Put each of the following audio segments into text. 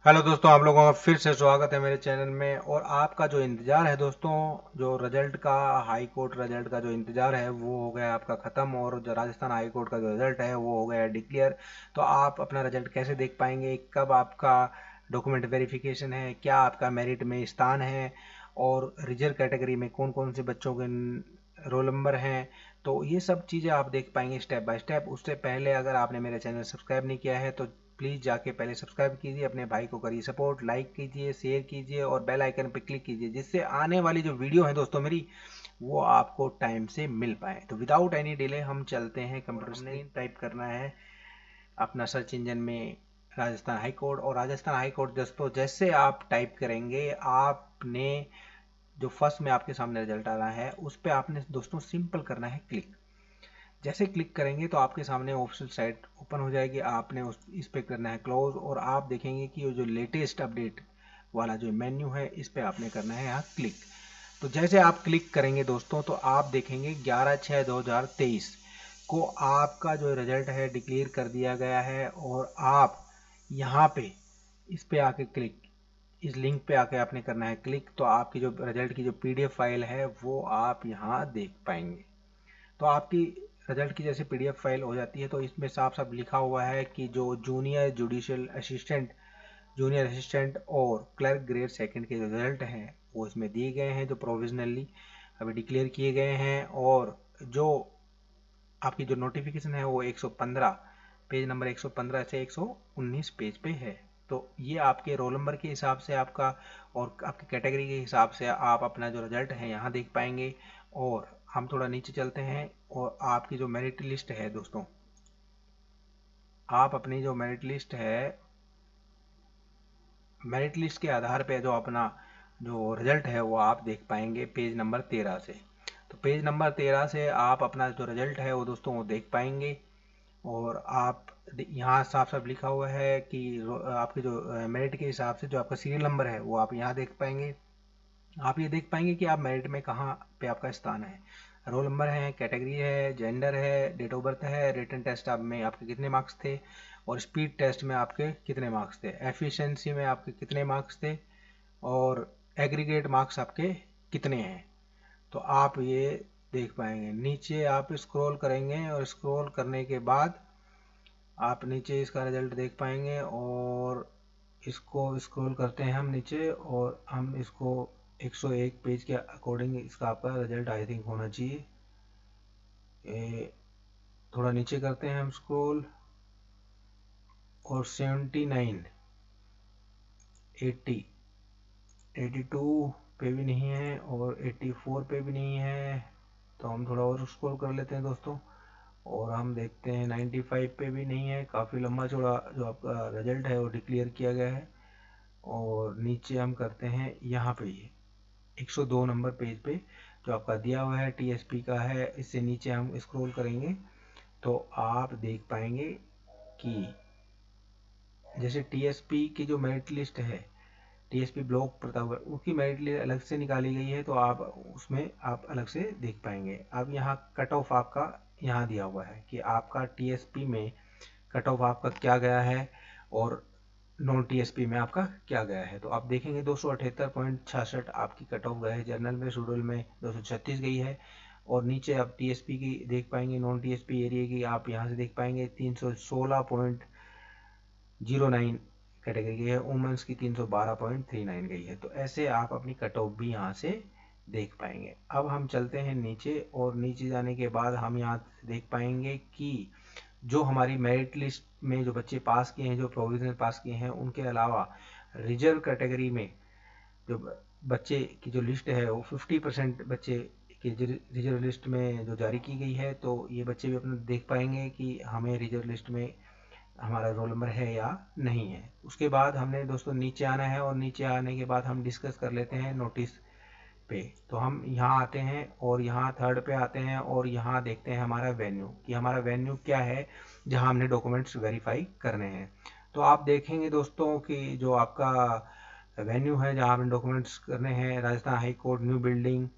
Hello दोस्तों, आप लोगों का फिर से स्वागत है मेरे चैनल में। और आपका जो इंतज़ार है दोस्तों, जो रिजल्ट का, हाई कोर्ट रिजल्ट का जो इंतज़ार है वो हो गया आपका ख़त्म। और जो राजस्थान हाई कोर्ट का जो रिजल्ट है वो हो गया डिक्लेयर। तो आप अपना रिजल्ट कैसे देख पाएंगे, कब आपका डॉक्यूमेंट वेरिफिकेशन है, क्या आपका मेरिट में स्थान है, और रिजर्व कैटेगरी में कौन कौन से बच्चों के रोल नंबर हैं, तो ये सब चीज़ें आप देख पाएंगे स्टेप बाय स्टेप। उससे पहले अगर आपने मेरे चैनल सब्सक्राइब नहीं किया है तो प्लीज़ जाके पहले सब्सक्राइब कीजिए, अपने भाई को करिए सपोर्ट, लाइक कीजिए, शेयर कीजिए और बेल आइकन पर क्लिक कीजिए, जिससे आने वाली जो वीडियो है दोस्तों मेरी, वो आपको टाइम से मिल पाए। तो विदाउट एनी डिले हम चलते हैं कंप्यूटर स्क्रीन। टाइप करना है अपना सर्च इंजन में राजस्थान हाई कोर्ट। और राजस्थान हाई कोर्ट दोस्तों जैसे आप टाइप करेंगे, आपने जो फर्स्ट में आपके सामने रिजल्ट आ रहा है उस पर आपने दोस्तों सिंपल करना है क्लिक। जैसे क्लिक करेंगे तो आपके सामने ऑफिशियल साइट ओपन हो जाएगी। आपने इस पे करना है क्लोज, और आप देखेंगे कि जो लेटेस्ट अपडेट वाला जो मेन्यू है इस पे आपने करना है यहाँ क्लिक। तो जैसे आप क्लिक करेंगे दोस्तों तो आप देखेंगे 11/6/2023 को आपका जो रिजल्ट है डिक्लेयर कर दिया गया है। और आप यहाँ पे इस पे आके क्लिक, इस लिंक पे आके आपने करना है क्लिक। तो आपकी जो रिजल्ट की जो पीडीएफ फाइल है वो आप यहाँ देख पाएंगे। तो आपकी रिजल्ट की जैसे पीडीएफ फाइल हो जाती है तो इसमें साफ साफ लिखा हुआ है कि जो junior judicial assistant, junior assistant और क्लर्क ग्रेड सेकंड के जो रिजल्ट हैं वो इसमें दिए गए हैं, जो प्रोविजनली अभी डिक्लेयर किए गए हैं। और जो आपकी जो नोटिफिकेशन है वो 115 पेज नंबर 115 से 119 पेज पे है। तो ये आपके रोल नंबर के हिसाब से आपका, और आपकी कैटेगरी के हिसाब से आप अपना जो रिजल्ट है यहाँ देख पाएंगे। और हम थोड़ा नीचे चलते हैं और आपकी जो मेरिट लिस्ट है दोस्तों, आप अपनी जो मेरिट लिस्ट है, मेरिट लिस्ट के आधार पे जो अपना जो रिजल्ट है वो आप देख पाएंगे पेज नंबर 13 से। तो पेज नंबर 13 से आप अपना जो रिजल्ट है वो दोस्तों वो देख पाएंगे। और आप यहाँ साफ साफ लिखा हुआ है कि आपके जो मेरिट के हिसाब से जो आपका सीरियल नंबर है वो आप यहाँ देख पाएंगे। आप ये देख पाएंगे कि आप मेरिट में कहाँ पे आपका स्थान है, रोल नंबर है, कैटेगरी है, जेंडर है, डेट ऑफ बर्थ है, रिटन टेस्ट आप में आपके कितने मार्क्स थे, और स्पीड टेस्ट में आपके कितने मार्क्स थे, एफिशिएंसी में आपके कितने मार्क्स थे, और एग्रीगेट मार्क्स आपके कितने हैं। तो आप ये देख पाएंगे। नीचे आप स्क्रॉल करेंगे और स्क्रॉल करने के बाद आप नीचे इसका रिजल्ट देख पाएंगे। और इसको स्क्रॉल करते हैं हम नीचे और हम इसको 101 पेज के अकॉर्डिंग इसका आपका रिजल्ट आई थिंक होना चाहिए। थोड़ा नीचे करते हैं हम स्क्रॉल, और 79, 80, 82 पे भी नहीं है और 84 पे भी नहीं है। तो हम थोड़ा और स्क्रॉल कर लेते हैं दोस्तों, और हम देखते हैं 95 पे भी नहीं है। काफ़ी लंबा चौड़ा जो आपका रिजल्ट है वो डिक्लेयर किया गया है। और नीचे हम करते हैं यहाँ पे ये 102 नंबर पेज पे जो आपका दिया हुआ है टीएसपी का है। इससे नीचे हम स्क्रॉल करेंगे तो आप देख पाएंगे कि जैसे टीएसपी की जो मेरिट लिस्ट है, टीएसपी ब्लॉक प्रतापगढ़, उसकी मेरिट लिस्ट अलग से निकाली गई है। तो आप उसमें आप अलग से देख पाएंगे। अब यहाँ कट ऑफ आपका यहाँ दिया हुआ है कि आपका टीएसपी में कट ऑफ आपका क्या गया है और नॉन टीएसपी में आपका क्या गया है। तो आप देखेंगे 278.66 आपकी कट ऑफ गए है। जनरल में, शेड्यूल में 236 गई है। और नीचे आप टीएसपी की देख पाएंगे, नॉन टीएसपी एरिया की आप यहाँ से देख पाएंगे 316.09 कैटेगरी गई है, वुमेंस की 312.39 गई है। तो ऐसे आप अपनी कट ऑफ भी यहाँ से देख पाएंगे। अब हम चलते हैं नीचे, और नीचे जाने के बाद हम यहाँ देख पाएंगे कि जो हमारी मेरिट लिस्ट में जो बच्चे पास किए हैं, जो प्रोविजनल पास किए हैं, उनके अलावा रिजर्व कैटेगरी में जो बच्चे की जो लिस्ट है वो 50% बच्चे की रिजर्व लिस्ट में जो जारी की गई है। तो ये बच्चे भी अपने देख पाएंगे कि हमें रिजर्व लिस्ट में हमारा रोल नंबर है या नहीं है। उसके बाद हमने दोस्तों नीचे आना है, और नीचे आने के बाद हम डिस्कस कर लेते हैं नोटिस पे। तो हम यहाँ आते हैं और यहाँ थर्ड पे आते हैं और यहाँ देखते हैं हमारा वेन्यू, कि हमारा वेन्यू क्या है जहाँ हमने डॉक्यूमेंट्स वेरीफाई करने हैं। तो आप देखेंगे दोस्तों कि जो आपका वेन्यू है जहाँ हमने डॉक्यूमेंट्स करने हैं, Rajasthan high court new building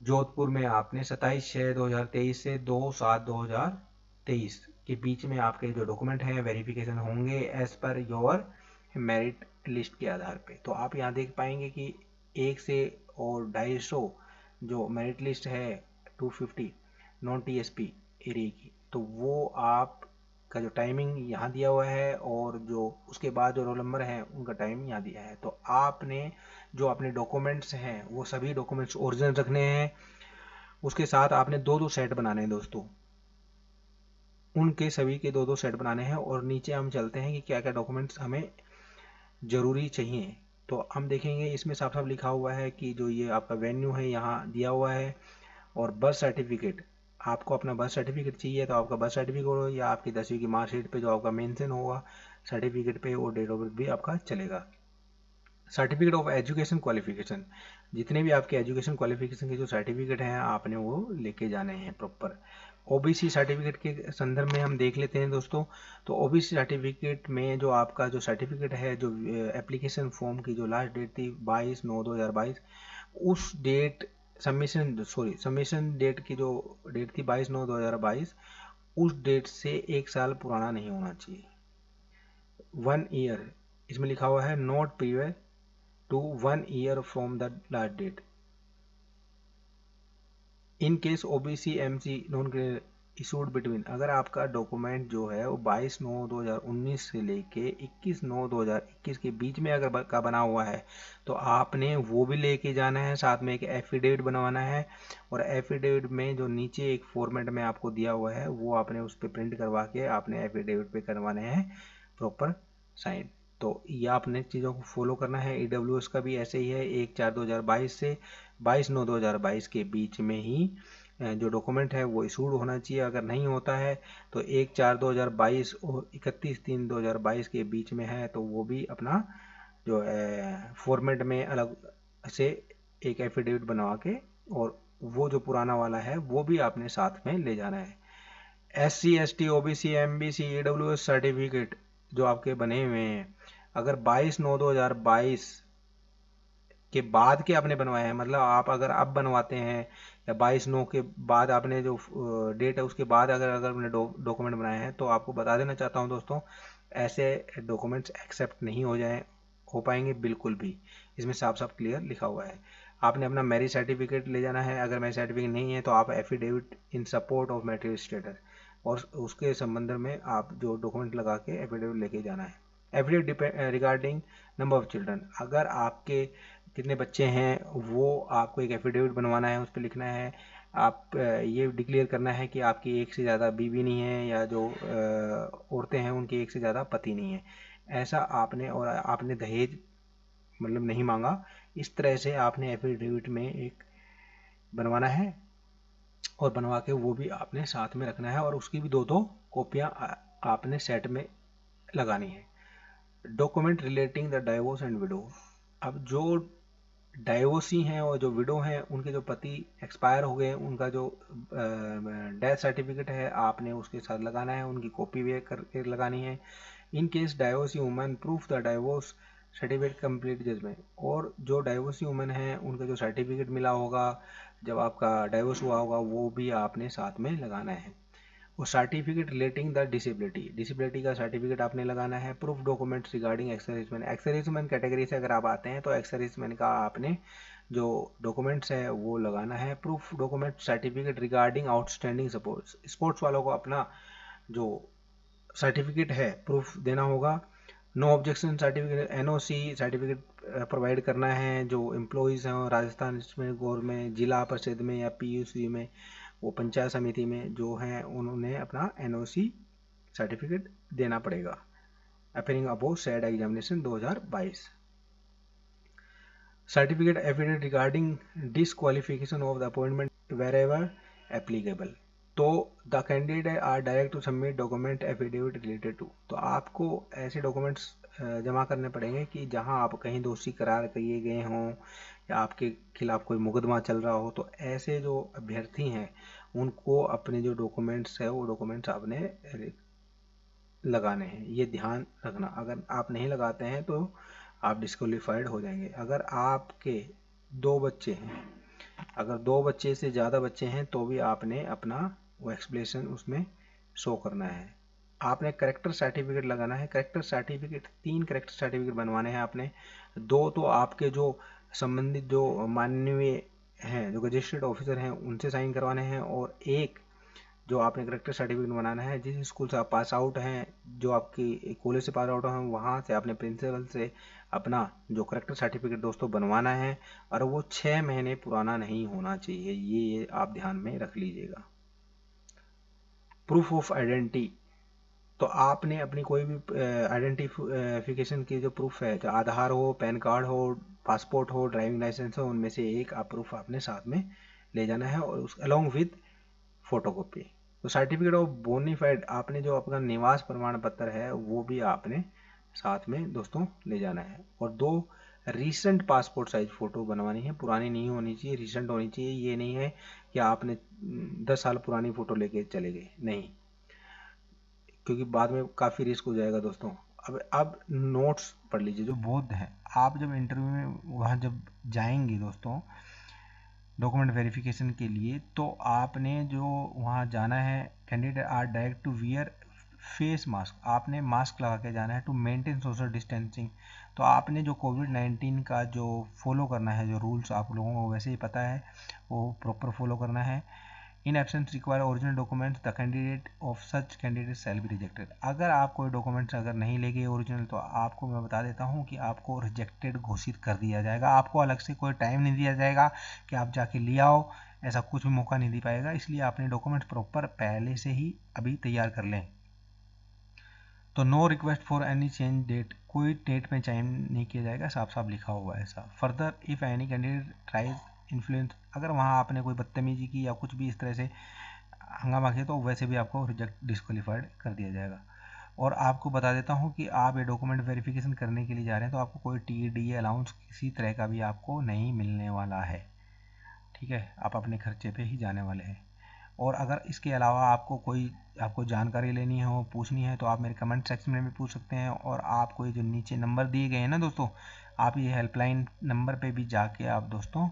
Jodhpur में, आपने 27/6/2023 से 2/7/2023 के बीच में आपके जो डॉक्यूमेंट हैं वेरिफिकेशन होंगे as per your merit list के आधार पे। तो आप यहाँ देख पाएंगे कि 1 से और 250 जो मेरिट लिस्ट है 250 नॉन टीएसपी एरिया की, तो वो आप का जो टाइमिंग यहाँ दिया हुआ है और जो उसके बाद जो रोल नंबर है उनका टाइम यहाँ दिया है। तो आपने जो अपने डॉक्यूमेंट्स हैं वो सभी डॉक्यूमेंट्स ओरिजिनल रखने हैं। उसके साथ आपने 2-2 सेट बनाने हैं दोस्तों, उनके सभी के 2-2 सेट बनाने हैं। और नीचे हम चलते हैं कि क्या क्या डॉक्यूमेंट्स हमें ज़रूरी चाहिए। तो हम देखेंगे इसमें साफ साफ लिखा हुआ है कि जो ये आपका वेन्यू है यहाँ दिया हुआ है, और बर्थ सर्टिफिकेट, आपको अपना बर्थ सर्टिफिकेट चाहिए तो आपका बर्थ सर्टिफिकेट हो या आपकी 10वीं की मार्कशीट पे जो आपका मेंशन होगा सर्टिफिकेट पे, वो डेट ऑफ बर्थ भी आपका चलेगा। सर्टिफिकेट ऑफ एजुकेशन क्वालिफिकेशन, जितने भी आपके एजुकेशन क्वालिफिकेशन के जो सर्टिफिकेट हैं आपने वो लेके जाने हैं प्रॉपर। ओबीसी सर्टिफिकेट के संदर्भ में हम देख लेते हैं दोस्तों। तो ओबीसी सर्टिफिकेट में जो आपका जो सर्टिफिकेट है, जो एप्लीकेशन फॉर्म की जो लास्ट डेट थी 22/9/2022, उस डेट सबमिशन डेट की जो डेट थी 22/9/2022, उस डेट से 1 साल पुराना नहीं होना चाहिए। 1 ईयर, इसमें लिखा हुआ है not previous to 1 year from the last date. In case OBC MC non issued between, अगर आपका डॉक्यूमेंट जो है वो 22/9/2019 से लेके 21/9/2021 के बीच में अगर का बना हुआ है तो आपने वो भी लेके जाना है। साथ में एक एफिडेविट बनवाना है, और एफिडेविट में जो नीचे एक फॉर्मेट में आपको दिया हुआ है वो आपने उस पर प्रिंट करवा के आपने एफिडेविट पे करवाने हैं प्रॉपर साइन। तो ये आपने चीज़ों को फॉलो करना है। ईडब्ल्यूएस का भी ऐसे ही है, 1/4/2022 से 22/9/2022 के बीच में ही जो डॉक्यूमेंट है वो इशूड होना चाहिए। अगर नहीं होता है तो 1/4/2022 और 31/3/2022 के बीच में है तो वो भी अपना जो है फॉर्मेट में अलग से एक एफिडेविट बनवा के, और वो जो पुराना वाला है वो भी आपने साथ में ले जाना है। SC ST OBC MBC EWS certificate जो आपके बने हुए हैं, अगर 22/9/2022 के बाद के आपने बनवाए हैं, मतलब आप अगर अब बनवाते हैं या 22/9 के बाद आपने जो डेट है उसके बाद अगर आपने डॉक्यूमेंट बनाए हैं, तो आपको बता देना चाहता हूं दोस्तों, ऐसे डॉक्यूमेंट्स एक्सेप्ट नहीं हो पाएंगे बिल्कुल भी। इसमें साफ साफ क्लियर लिखा हुआ है। आपने अपना मैरिज सर्टिफिकेट ले जाना है, अगर मैरिज सर्टिफिकेट नहीं है तो आप affidavit in support of marriage status, और उसके संबंध में आप जो डॉक्यूमेंट लगा के एफिडेविट लेके जाना है। Affidavit regarding number of children, अगर आपके कितने बच्चे हैं वो आपको एक एफिडेविट बनवाना है, उस पर लिखना है। आप ये डिक्लेयर करना है कि आपकी एक से ज़्यादा बीवी नहीं है, या जो औरतें हैं उनके एक से ज़्यादा पति नहीं है, ऐसा आपने, और आपने दहेज मतलब नहीं मांगा, इस तरह से आपने एफिडेविट में एक बनवाना है, और बनवा के वो भी आपने साथ में रखना है, और उसकी भी 2-2 कॉपियाँ आपने सेट में लगानी है। Document relating the divorce and window, अब जो डाइवोर्सी हैं और जो विडो हैं उनके जो पति एक्सपायर हो गए, उनका जो डेथ सर्टिफिकेट है आपने उसके साथ लगाना है, उनकी कॉपी भी करके लगानी है। In case divorcee woman proof the divorce certificate complete judgment, और जो डाइवोर्सी वुमन है उनका जो सर्टिफिकेट मिला होगा जब आपका डाइवोर्स हुआ होगा वो भी आपने साथ में लगाना है। और सर्टिफिकेट रिलेटिंग द डिसेबिलिटी का सर्टिफिकेट आपने लगाना है। Proof documents regarding ex-serviceman, ex-serviceman category से अगर आप आते हैं तो एक्सर्विसमैन का आपने जो डॉक्यूमेंट्स है वो लगाना है। Proof document certificate regarding outstanding supports, sports वालों को अपना जो सर्टिफिकेट है प्रूफ देना होगा। No objection certificate, NOC certificate provide करना है। जो एम्प्लॉयज़ हैं राजस्थान में गवर्नमेंट जिला परिषद में या PUC में, वो पंचायत समिति में जो हैं उन्होंने अपना NOC सर्टिफिकेट देना पड़ेगा। Appearing above said examination 2022। Certificate affidavit regarding disqualification of the appointment wherever applicable, तो the candidate are direct to submit document affidavit related to, तो आपको ऐसे डॉक्यूमेंट्स जमा करने पड़ेंगे कि जहां आप कहीं दोषी करार किए गए हों या आपके खिलाफ कोई मुकदमा चल रहा हो, तो ऐसे जो अभ्यर्थी हैं उनको अपने जो डॉक्यूमेंट्स है वो डॉक्यूमेंट्स आपने लगाने हैं। ये ध्यान रखना, अगर आप नहीं लगाते हैं तो आप डिस्क्वालीफाइड हो जाएंगे। अगर आपके 2 बच्चे हैं, अगर 2 बच्चे से ज़्यादा बच्चे हैं तो भी आपने अपना वो एक्सप्लेनेशन उसमें शो करना है। आपने करेक्टर सर्टिफिकेट लगाना है। करेक्टर सर्टिफिकेट 3 करेक्टर सर्टिफिकेट बनवाने हैं आपने। 2 तो आपके जो संबंधित जो माननीय हैं, जो रजिस्टर्ड ऑफिसर हैं, उनसे साइन करवाने हैं, और एक जो आपने करेक्टर सर्टिफिकेट बनाना है जिस स्कूल से आप पास आउट हैं, जो आपकी कॉलेज से पास आउट हैं, वहाँ से आपने प्रिंसिपल से अपना जो करेक्टर सर्टिफिकेट दोस्तों बनवाना है, और वो 6 महीने पुराना नहीं होना चाहिए, ये आप ध्यान में रख लीजिएगा। प्रूफ ऑफ आइडेंटिटी, तो आपने अपनी कोई भी आइडेंटिफिकेशन की जो प्रूफ है, जो आधार हो, पैन कार्ड हो, पासपोर्ट हो, ड्राइविंग लाइसेंस हो, उनमें से एक आप प्रूफ आपने साथ में ले जाना है, और उस अलोंग विद फोटोकॉपी। तो सर्टिफिकेट ऑफ बोनीफाइड, आपने जो अपना निवास प्रमाण पत्र है वो भी आपने साथ में दोस्तों ले जाना है। और 2 रीसेंट पासपोर्ट साइज फ़ोटो बनवानी है, पुरानी नहीं होनी चाहिए, रीसेंट होनी चाहिए। ये नहीं है कि आपने 10 साल पुरानी फ़ोटो लेके चले गए, नहीं, क्योंकि बाद में काफ़ी रिस्क हो जाएगा दोस्तों। अब नोट्स पढ़ लीजिए जो बौद्ध है। आप जब इंटरव्यू में वहाँ जब जाएंगे दोस्तों डॉक्यूमेंट वेरिफिकेशन के लिए, तो आपने जो वहाँ जाना है, candidate are direct to wear face mask, आपने मास्क लगा के जाना है, टू मेंटेन सोशल डिस्टेंसिंग। तो आपने जो कोविड-19 का जो फॉलो करना है, जो रूल्स आप लोगों को वैसे ही पता है, वो प्रॉपर फॉलो करना है। In absence require original documents, the candidate of such candidate shall be rejected. अगर आप कोई डॉक्यूमेंट्स अगर नहीं ले गए ओरिजिनल, तो आपको मैं बता देता हूँ कि आपको रिजेक्टेड घोषित कर दिया जाएगा। आपको अलग से कोई टाइम नहीं दिया जाएगा कि आप जाके ले आओ, ऐसा कुछ भी मौका नहीं दे पाएगा। इसलिए अपने डॉक्यूमेंट्स प्रॉपर पहले से ही अभी तैयार कर लें। तो no request for any change date, कोई डेट में चेंज नहीं किया जाएगा, साफ साफ लिखा हुआ है ऐसा। Further if any candidate tries influence, अगर वहाँ आपने कोई बदतमीजी की या कुछ भी इस तरह से हंगामा किया, तो वैसे भी आपको रिजेक्ट डिस्क्वालीफाइड कर दिया जाएगा। और आपको बता देता हूँ कि आप ये डॉक्यूमेंट वेरिफिकेशन करने के लिए जा रहे हैं, तो आपको कोई टी अलाउंस किसी तरह का भी आपको नहीं मिलने वाला है, ठीक है। आप अपने खर्चे पे ही जाने वाले हैं। और अगर इसके अलावा आपको जानकारी लेनी हो, पूछनी है, तो आप मेरे कमेंट सेक्शन में भी पूछ सकते हैं। और आपको ये जो नीचे नंबर दिए गए हैं ना दोस्तों, आप ये हेल्पलाइन नंबर पे भी जाके आप दोस्तों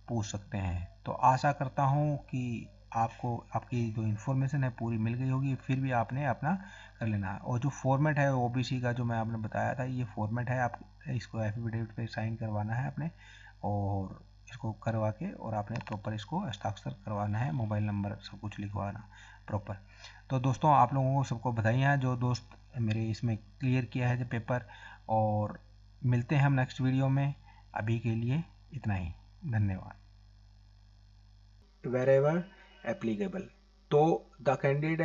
पूछ सकते हैं। तो आशा करता हूँ कि आपको आपकी जो इन्फॉर्मेशन है पूरी मिल गई होगी, फिर भी आपने अपना कर लेना है। और जो फॉर्मेट है ओबीसी का जो मैं आपने बताया था, ये फॉर्मेट है, आप इसको एफिडेविट पे साइन करवाना है अपने, और इसको करवा के और आपने प्रॉपर इसको हस्ताक्षर करवाना है, मोबाइल नंबर सब कुछ लिखवाना प्रॉपर। तो दोस्तों आप लोगों को सबको बधाइयाँ जो दोस्त मेरे इसमें क्लियर किया है जो पेपर। और मिलते हैं हम नेक्स्ट वीडियो में, अभी के लिए इतना ही, धन्यवाद। wherever applicable, तो द कैंडिडेट